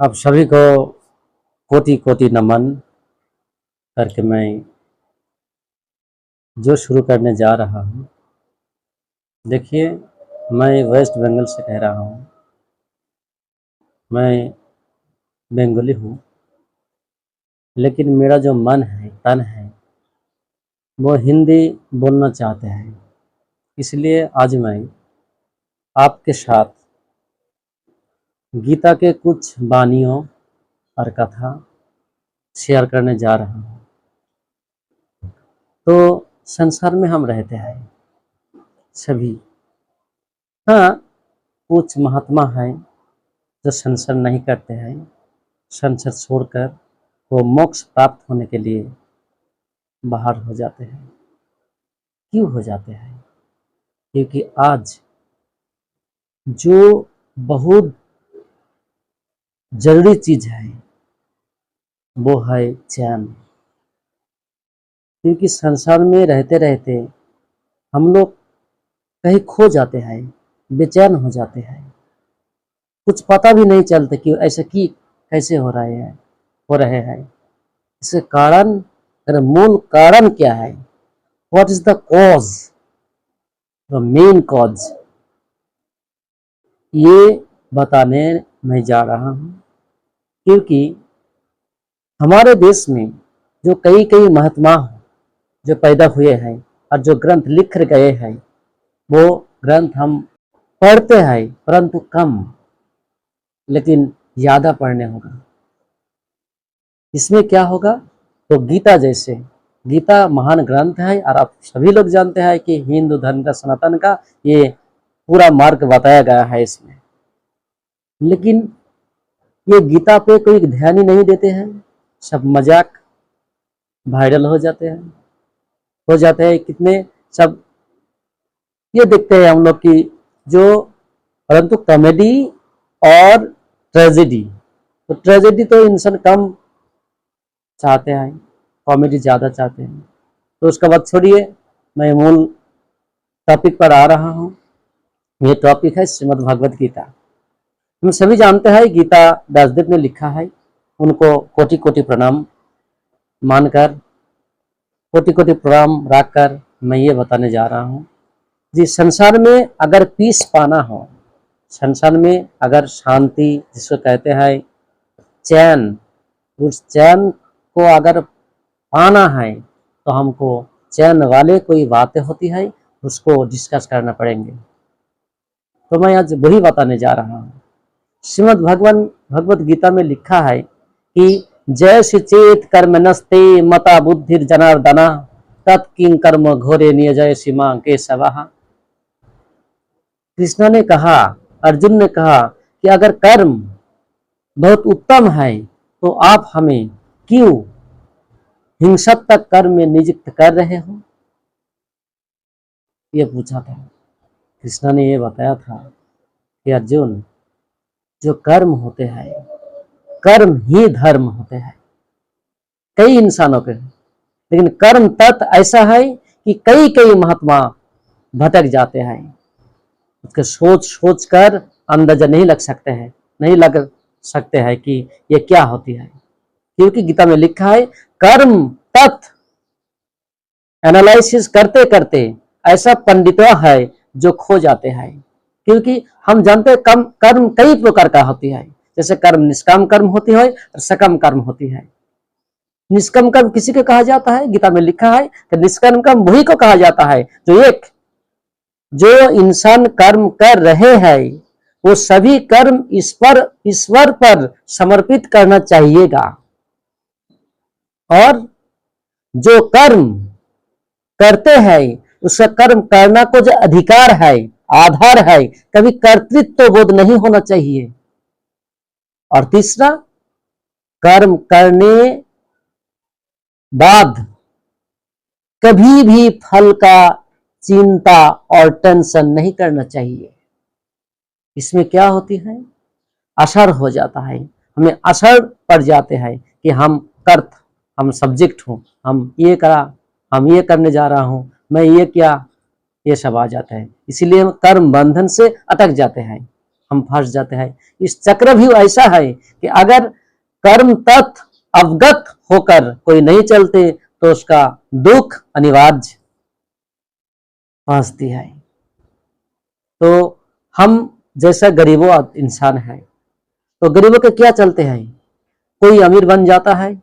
आप सभी को कोटि कोटि नमन करके मैं जो शुरू करने जा रहा हूँ। देखिए, मैं वेस्ट बंगाल से कह रहा हूँ। मैं बंगाली हूँ, लेकिन मेरा जो मन है, तन है, वो हिंदी बोलना चाहते हैं। इसलिए आज मैं आपके साथ गीता के कुछ बानियों और कथा शेयर करने जा रहा हूँ। तो संसार में हम रहते हैं सभी। हाँ, कुछ महात्मा हैं जो संसार नहीं करते हैं, संसार छोड़कर वो मोक्ष प्राप्त होने के लिए बाहर हो जाते हैं। क्यों हो जाते हैं? क्योंकि आज जो बहुत जरूरी चीज है वो है चैन। क्योंकि संसार में रहते रहते हम लोग कहीं खो जाते हैं, बेचैन हो जाते हैं। कुछ पता भी नहीं चलता कि ऐसा की कैसे हो रहे हैं। इसके कारण, मूल कारण क्या है? What is the cause, the main cause, ये बताने मैं जा रहा हूँ। क्योंकि हमारे देश में जो कई कई महात्मा जो पैदा हुए हैं और जो ग्रंथ लिख गए हैं, वो ग्रंथ हम पढ़ते हैं परंतु कम, लेकिन ज्यादा पढ़ने होगा। इसमें क्या होगा? तो गीता जैसे, गीता महान ग्रंथ है और आप सभी लोग जानते हैं कि हिंदू धर्म का, सनातन का ये पूरा मार्ग बताया गया है इसमें। लेकिन ये गीता पे कोई ध्यान ही नहीं देते हैं, सब मजाक, वायरल हो जाते हैं कितने सब। ये देखते हैं हम लोग की जो, परंतु कॉमेडी और ट्रेजेडी, तो ट्रेजेडी तो इंसान कम चाहते हैं, कॉमेडी ज़्यादा चाहते हैं। तो उसके बाद छोड़िए, मैं मूल टॉपिक पर आ रहा हूँ। ये टॉपिक है श्रीमद् भगवद गीता। हम सभी जानते हैं गीता व्यासदेव ने लिखा है, उनको कोटि कोटि प्रणाम मानकर, कोटि कोटि प्रणाम रखकर मैं ये बताने जा रहा हूँ जी। संसार में अगर पीस पाना हो, संसार में अगर शांति जिसको कहते हैं चैन, उस चैन को अगर पाना है तो हमको चैन वाले कोई बातें होती है उसको डिस्कस करना पड़ेंगे। तो मैं आज वही बताने जा रहा हूँ। श्रीमद् भगवद गीता में लिखा है कि जैसे चेत कर्म नस्ते मता बुद्धिर जनार्दना तत्किं कर्म घोरे नियजय सीमा के सवाहा। कृष्ण ने कहा, अर्जुन ने कहा कि अगर कर्म बहुत उत्तम है तो आप हमें क्यों हिंसक कर्म में नियुक्त कर रहे हो? ये पूछा था। कृष्ण ने ये बताया था कि अर्जुन, जो कर्म होते हैं, कर्म ही धर्म होते हैं कई इंसानों के, लेकिन कर्म तत्व ऐसा है कि कई कई महात्मा भटक जाते हैं। उसके सोच सोच कर अंदाजा नहीं लग सकते हैं कि ये क्या होती है। क्योंकि गीता में लिखा है कर्म तत्व एनालिसिस करते करते ऐसा पंडितवा है जो खो जाते हैं। क्योंकि हम जानते हैं कर्म कई प्रकार का होती है। जैसे कर्म निष्काम कर्म होती है और सकम कर्म होती है। निष्काम कर्म किसी को कहा जाता है? गीता में लिखा है कि निष्काम कर्म वही को कहा जाता है जो इंसान कर्म कर रहे हैं वो सभी कर्म ईश्वर पर समर्पित करना चाहिएगा। और जो कर्म करते हैं उसका कर्म करना को जो अधिकार है, आधार है, कभी कर्तृत्व बोध नहीं होना चाहिए। और तीसरा, कर्म करने बाद कभी भी फल का चिंता और टेंशन नहीं करना चाहिए। इसमें क्या होती है? असर हो जाता है, हमें असर पड़ जाते हैं कि हम सब्जेक्ट हूं, हम ये करने जा रहा हूं, मैं ये क्या, ये सब आ जाता है। इसलिए हम कर्म बंधन से अटक जाते हैं। हम फंस जाते हैं। इस चक्र भी ऐसा है कि अगर कर्म तत्व अवगत होकर कोई नहीं चलते तो उसका दुख अनिवार्य पहुंचती है। तो हम जैसा गरीबों इंसान है, तो गरीबों के क्या चलते हैं, कोई अमीर बन जाता है,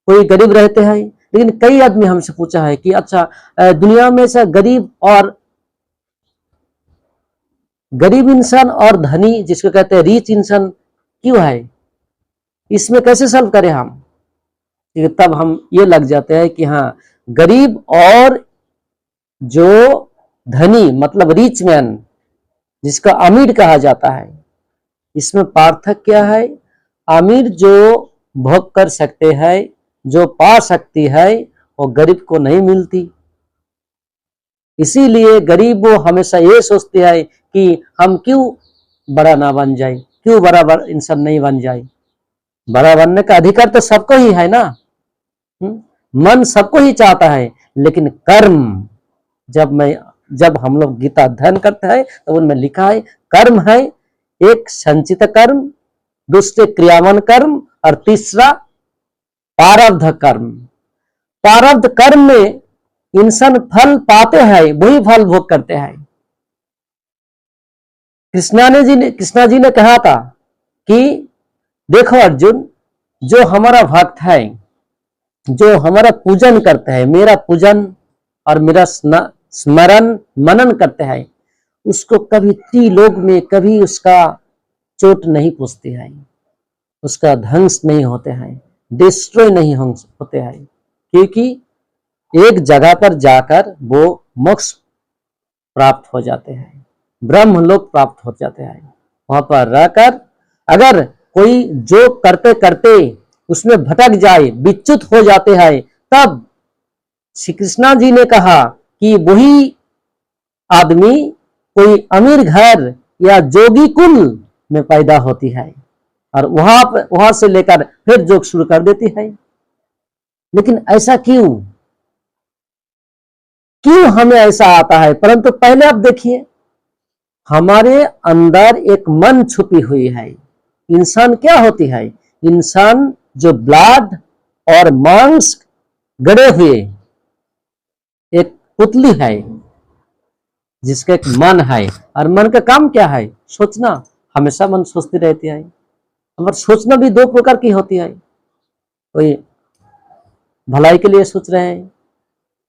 कोई गरीब रहते हैं। लेकिन कई आदमी हमसे पूछा है कि अच्छा दुनिया में से गरीब इंसान और धनी, जिसको कहते हैं रिच इंसान, क्यों है, इसमें कैसे सॉल्व करें हम। तब हम ये लग जाते हैं कि हाँ, गरीब और जो धनी मतलब रिच मैन, जिसका अमीर कहा जाता है, इसमें पार्थक्य क्या है। अमीर जो भोग कर सकते हैं, जो पा सकती है, वो गरीब को नहीं मिलती। इसीलिए गरीब वो हमेशा ये सोचते हैं कि हम क्यों बड़ा ना बन जाए, क्यों बड़ा इंसान नहीं बन जाए। बड़ा बनने का अधिकार तो सबको ही है ना, मन सबको ही चाहता है। लेकिन कर्म, जब हम लोग गीता अध्ययन करते हैं तो उनमें लिखा है कर्म है, एक संचित कर्म, दूसरे क्रियावन कर्म और तीसरा प्रारब्ध कर्म। प्रारब्ध कर्म में इंसान फल पाते हैं, वही फल भोग करते हैं। कृष्णा जी ने कहा था कि देखो अर्जुन, जो हमारा भक्त है, जो हमारा पूजन करते हैं, मेरा पूजन और मेरा स्मरण मनन करते हैं, उसको कभी त्रिलोक में कभी उसका चोट नहीं पहुंचती है, उसका ध्वंस नहीं होते हैं, डिस्ट्रॉय नहीं होते हैं, क्योंकि एक जगह पर जाकर वो मोक्ष प्राप्त हो जाते हैं, ब्रह्मलोक प्राप्त हो जाते हैं। वहां पर रहकर अगर कोई जो करते करते उसमें भटक जाए, विच्युत हो जाते हैं, तब श्री कृष्णा जी ने कहा कि वही आदमी कोई अमीर घर या जोगी कुल में पैदा होती है और वहां से लेकर फिर जोग शुरू कर देती है। लेकिन ऐसा क्यों हमें ऐसा आता है। परंतु पहले आप देखिए, हमारे अंदर एक मन छुपी हुई है। इंसान क्या होती है, इंसान जो ब्लड और मांस गड़े हुए एक पुतली है, जिसका एक मन है, और मन का काम क्या है, सोचना। हमेशा मन सोचती रहती है। और सोचना भी दो प्रकार की होती है, कोई भलाई के लिए सोच रहे हैं,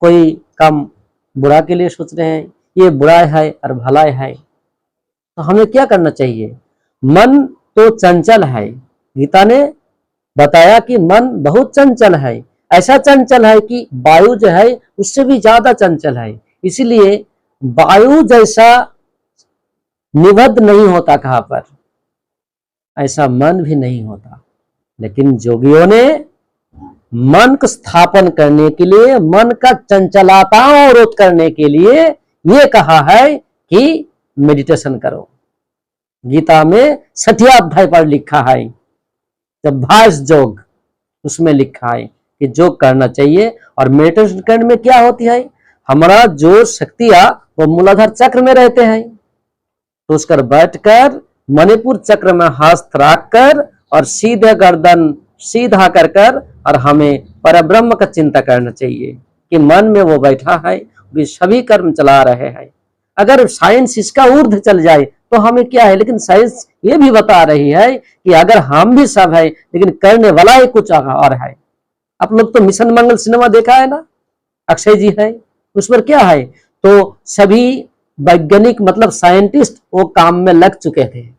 कोई काम बुरा के लिए सोच रहे हैं। ये बुरा है और भलाई है, तो हमें क्या करना चाहिए। मन तो चंचल है, गीता ने बताया कि मन बहुत चंचल है, ऐसा चंचल है कि वायु जो है उससे भी ज्यादा चंचल है। इसीलिए वायु जैसा निबद्ध नहीं होता कहां पर, ऐसा मन भी नहीं होता। लेकिन जोगियों ने मन को स्थापन करने के लिए, मन का चंचलताओं रोध करने के लिए ये कहा है कि मेडिटेशन करो। गीता में 6वां अध्याय पर लिखा है, जब भाष्य योग, उसमें लिखा है कि योग करना चाहिए। और मेडिटेशन करने में क्या होती है, हमारा जो शक्तियां वो मूलाधार चक्र में रहते हैं, तो उसकर बैठकर मणिपुर चक्र में हाथ रखकर और सीधे गर्दन सीधा कर और हमें परब्रह्म का चिंता करना चाहिए कि मन में वो बैठा है, वे सभी कर्म चला रहे हैं। अगर साइंस इसका ऊर्ध्व चल जाए तो हमें क्या है, लेकिन साइंस ये भी बता रही है कि अगर हम भी सब है, लेकिन करने वाला ही कुछ और है। आप लोग तो मिशन मंगल सिनेमा देखा है ना, अक्षय जी है, उस पर क्या है, तो सभी वैज्ञानिक मतलब साइंटिस्ट वो काम में लग चुके थे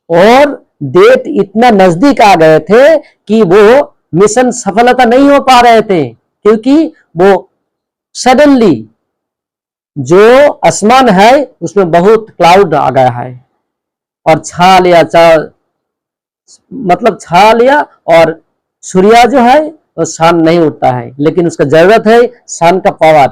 और डेट इतना नजदीक आ गए थे कि वो मिशन सफलता नहीं हो पा रहे थे, क्योंकि वो सडनली जो आसमान है उसमें बहुत क्लाउड आ गया है और छा लिया और सूर्य जो है वो सन नहीं उठता है, लेकिन उसका जरूरत है सन का पावर।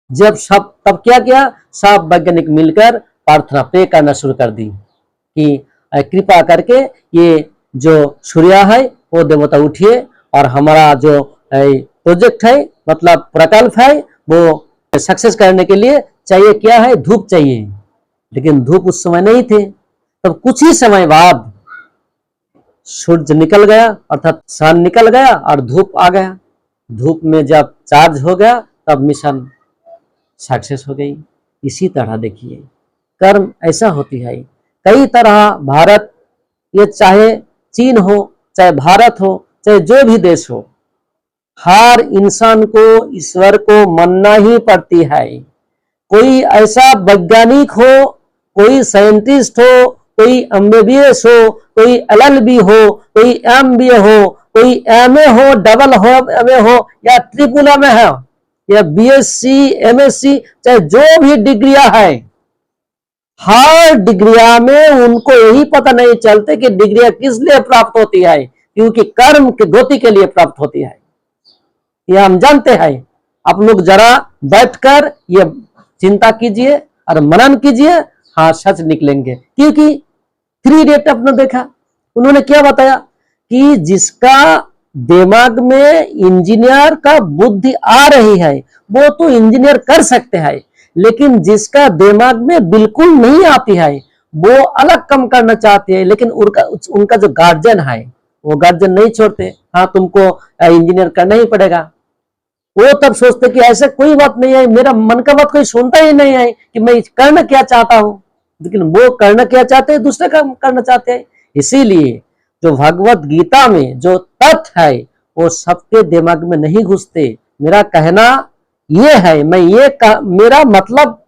तब क्या किया, सब वैज्ञानिक मिलकर प्रार्थना पे करना शुरू कर दी कि कृपा करके ये जो सूर्य है वो देवता उठिए और हमारा जो प्रोजेक्ट है मतलब प्रकल्प है वो सक्सेस करने के लिए चाहिए क्या है, धूप चाहिए। लेकिन धूप उस समय नहीं थे। तब कुछ ही समय बाद सूर्य निकल गया, अर्थात सन निकल गया और धूप आ गया। धूप में जब चार्ज हो गया तब मिशन सक्सेस हो गई। इसी तरह देखिए कर्म ऐसा होती है। कई तरह भारत, ये चाहे चीन हो, चाहे भारत हो, चाहे जो भी देश हो, हर इंसान को ईश्वर को मानना ही पड़ती है। कोई ऐसा वैज्ञानिक हो, कोई साइंटिस्ट हो, कोई एमबीबीएस हो, कोई एलएलबी हो, कोई एमबीए हो, कोई एमए हो, डबल हो एमए हो, या ट्रिपल एमए हो, या बीएससी, एमएससी, चाहे जो भी डिग्रियां है, हर डिग्रिया में उनको यही पता नहीं चलते कि डिग्रियां किस लिए प्राप्त होती है, क्योंकि कर्म की गति के लिए प्राप्त होती है। यह हम जानते हैं। आप लोग जरा बैठकर ये चिंता कीजिए और मनन कीजिए, हाँ सच निकलेंगे। क्योंकि 3 इडियट आपने देखा, उन्होंने क्या बताया कि जिसका दिमाग में इंजीनियर का बुद्धि आ रही है वो तो इंजीनियर कर सकते हैं, लेकिन जिसका दिमाग में बिल्कुल नहीं आती है वो अलग काम करना चाहते हैं, लेकिन उनका जो गार्जियन है वो गार्जियन नहीं छोड़ते, हाँ तुमको इंजीनियर करना ही पड़ेगा। वो तब सोचते कि ऐसा कोई बात नहीं है, मेरा मन का बात कोई सुनता ही नहीं है कि मैं करना क्या चाहता हूं, लेकिन वो करना क्या चाहते हैं, दूसरे काम करना चाहते हैं। इसीलिए जो भगवत गीता में जो तथ्य है वो सबके दिमाग में नहीं घुसते। मेरा कहना ये है, मैं ये मेरा मतलब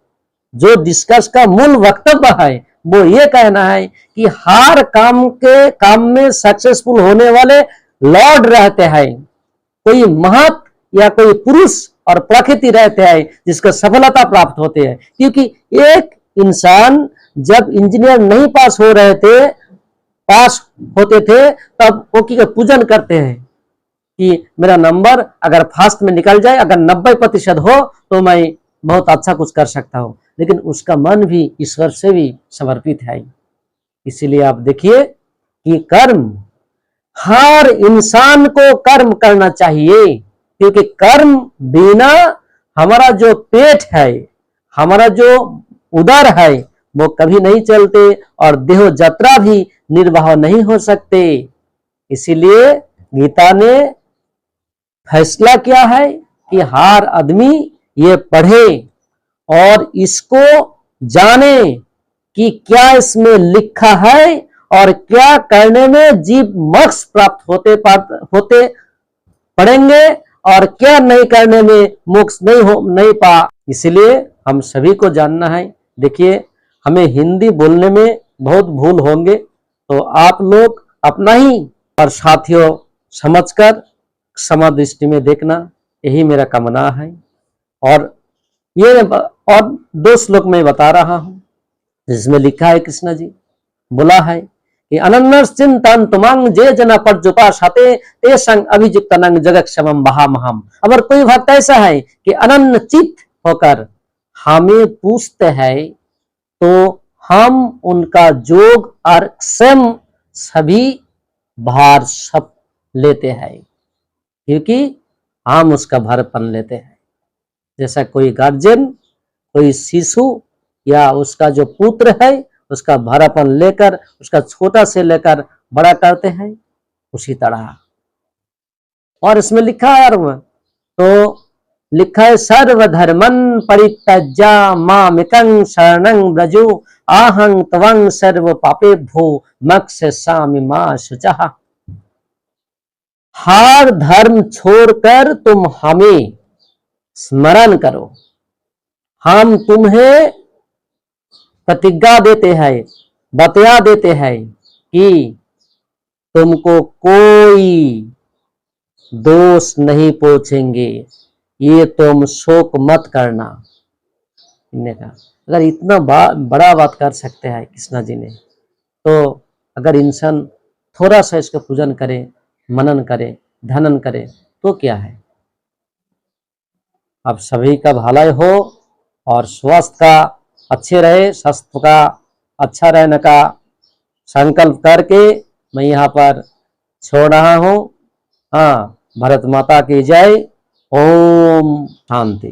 जो डिस्कस का मूल वक्तव्य है वो ये कहना है कि हर काम में सक्सेसफुल होने वाले लॉर्ड रहते हैं, कोई महत या कोई पुरुष और प्रकृति रहते हैं जिसको सफलता प्राप्त होते हैं। क्योंकि एक इंसान जब इंजीनियर नहीं पास होते थे तब वो की पूजन करते हैं कि मेरा नंबर अगर फास्ट में निकल जाए, अगर 90% हो तो मैं बहुत अच्छा कुछ कर सकता हूं, लेकिन उसका मन भी ईश्वर से भी समर्पित है। इसीलिए आप देखिए कि कर्म, हर इंसान को कर्म करना चाहिए, क्योंकि कर्म बिना हमारा जो पेट है, हमारा जो उदर है वो कभी नहीं चलते और देह यात्रा भी निर्वाह नहीं हो सकते। इसीलिए गीता ने फैसला किया है कि हर आदमी ये पढ़े और इसको जाने कि क्या इसमें लिखा है और क्या करने में जीव मोक्ष प्राप्त होते पढ़ेंगे और क्या नहीं करने में मोक्ष नहीं पा। इसलिए हम सभी को जानना है। देखिए हमें हिंदी बोलने में बहुत भूल होंगे, तो आप लोग अपना ही और साथियों समझकर क्षमा दृष्टि में देखना, यही मेरा कामना है। और ये और 2 श्लोक में बता रहा हूं जिसमें लिखा है, कृष्ण जी बोला है कि अनन्यश्चिंतन तुमंग जे जना पर्जुपासते ते संग अभियुक्तनंग जगक्षमम बहामहम। अगर कोई भक्त ऐसा है कि अनन्य चित्त होकर हमें पूछते हैं तो हम उनका जोग और क्षम सभी भार सब लेते हैं, क्योंकि हम उसका भारपन लेते हैं। जैसा कोई गार्जियन कोई शिशु या उसका जो पुत्र है उसका भारापन लेकर उसका छोटा से लेकर बड़ा करते हैं, उसी तरह। और इसमें लिखा है, तो लिखा है सर्वधर्मन परित्यज्य मामेकं शरणं व्रजो आहं त्वं सर्व पापेभ्यो मोक्षयिष्यामि मा शुचः। हर धर्म छोड़कर तुम हमें स्मरण करो, हम तुम्हें प्रतिज्ञा देते हैं, बता देते हैं कि तुमको कोई दोष नहीं पहुंचेंगे, ये तुम शोक मत करना। इन्होंने कहा अगर इतना बड़ा बात कर सकते हैं कृष्णा जी ने, तो अगर इंसान थोड़ा सा इसका पूजन करे, मनन करे, ध्यान करे तो क्या है। अब सभी का भलाई हो और स्वास्थ्य का अच्छे रहे, स्वास्थ्य का अच्छा रहने का संकल्प करके मैं यहाँ पर छोड़ रहा हूँ। हाँ, भारत माता की जय। ओम शांति।